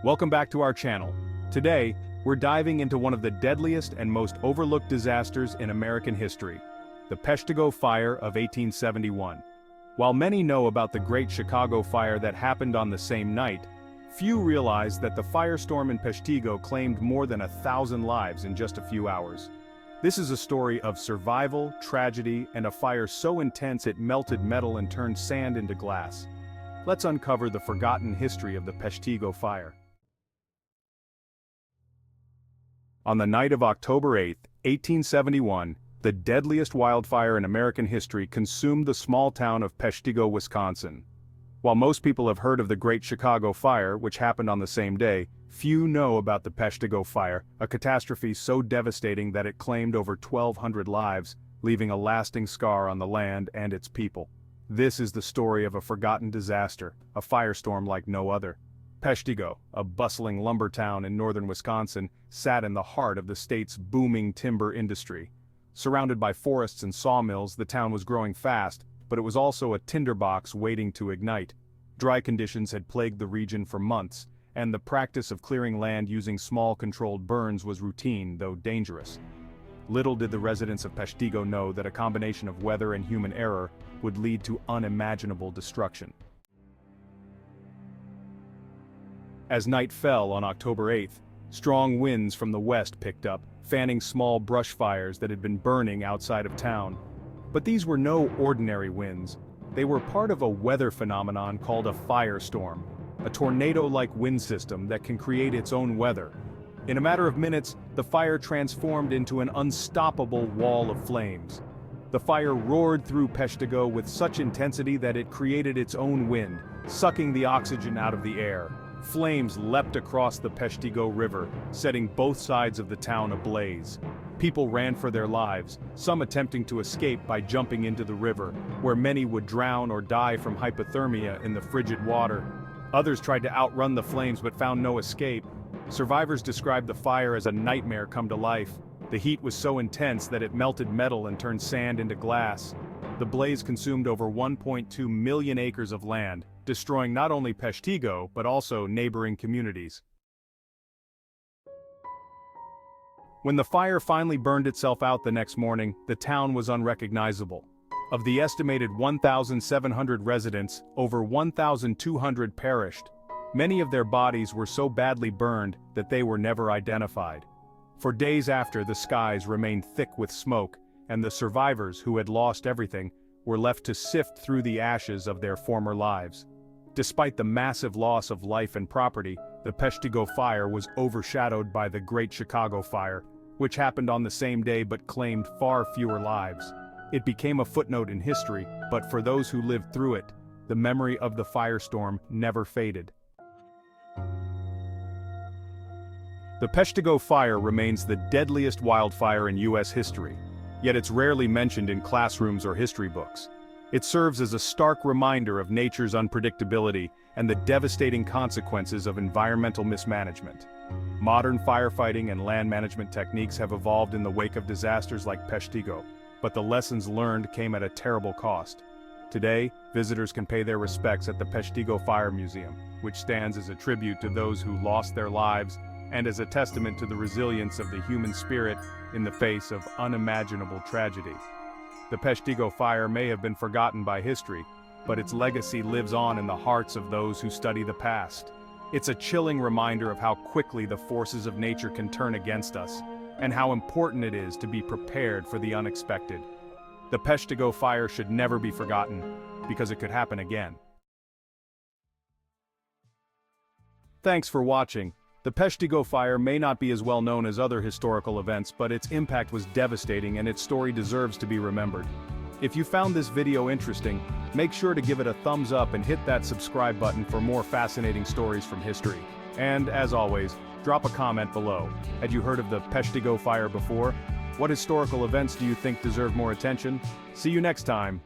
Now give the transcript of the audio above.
Welcome back to our channel. Today, we're diving into one of the deadliest and most overlooked disasters in American history, the Peshtigo Fire of 1871. While many know about the Great Chicago Fire that happened on the same night, few realize that the firestorm in Peshtigo claimed more than 1,000 lives in just a few hours. This is a story of survival, tragedy, and a fire so intense it melted metal and turned sand into glass. Let's uncover the forgotten history of the Peshtigo Fire. On the night of October 8, 1871, the deadliest wildfire in American history consumed the small town of Peshtigo, Wisconsin. While most people have heard of the Great Chicago Fire, which happened on the same day, few know about the Peshtigo Fire, a catastrophe so devastating that it claimed over 1,200 lives, leaving a lasting scar on the land and its people. This is the story of a forgotten disaster, a firestorm like no other. Peshtigo, a bustling lumber town in northern Wisconsin, sat in the heart of the state's booming timber industry. Surrounded by forests and sawmills, the town was growing fast, but it was also a tinderbox waiting to ignite. Dry conditions had plagued the region for months, and the practice of clearing land using small controlled burns was routine, though dangerous. Little did the residents of Peshtigo know that a combination of weather and human error would lead to unimaginable destruction. As night fell on October 8th, strong winds from the west picked up, fanning small brush fires that had been burning outside of town. But these were no ordinary winds. They were part of a weather phenomenon called a firestorm, a tornado-like wind system that can create its own weather. In a matter of minutes, the fire transformed into an unstoppable wall of flames. The fire roared through Peshtigo with such intensity that it created its own wind, sucking the oxygen out of the air. Flames leapt across the Peshtigo River, setting both sides of the town ablaze. People ran for their lives, some attempting to escape by jumping into the river, where many would drown or die from hypothermia in the frigid water. Others tried to outrun the flames but found no escape. Survivors described the fire as a nightmare come to life. The heat was so intense that it melted metal and turned sand into glass. The blaze consumed over 1.2 million acres of land, destroying not only Peshtigo but also neighboring communities. When the fire finally burned itself out the next morning, the town was unrecognizable. Of the estimated 1,700 residents, over 1,200 perished. Many of their bodies were so badly burned that they were never identified. For days after, the skies remained thick with smoke, and the survivors, who had lost everything, were left to sift through the ashes of their former lives. Despite the massive loss of life and property, the Peshtigo Fire was overshadowed by the Great Chicago Fire, which happened on the same day but claimed far fewer lives. It became a footnote in history, but for those who lived through it, the memory of the firestorm never faded. The Peshtigo Fire remains the deadliest wildfire in U.S. history, yet it's rarely mentioned in classrooms or history books. It serves as a stark reminder of nature's unpredictability and the devastating consequences of environmental mismanagement. Modern firefighting and land management techniques have evolved in the wake of disasters like Peshtigo, but the lessons learned came at a terrible cost. Today, visitors can pay their respects at the Peshtigo Fire Museum, which stands as a tribute to those who lost their lives and as a testament to the resilience of the human spirit in the face of unimaginable tragedy. The Peshtigo Fire may have been forgotten by history, but its legacy lives on in the hearts of those who study the past. It's a chilling reminder of how quickly the forces of nature can turn against us, and how important it is to be prepared for the unexpected. The Peshtigo Fire should never be forgotten, because it could happen again. Thanks for watching. The Peshtigo Fire may not be as well known as other historical events, but its impact was devastating and its story deserves to be remembered. If you found this video interesting, make sure to give it a thumbs up and hit that subscribe button for more fascinating stories from history. And, as always, drop a comment below. Had you heard of the Peshtigo Fire before? What historical events do you think deserve more attention? See you next time.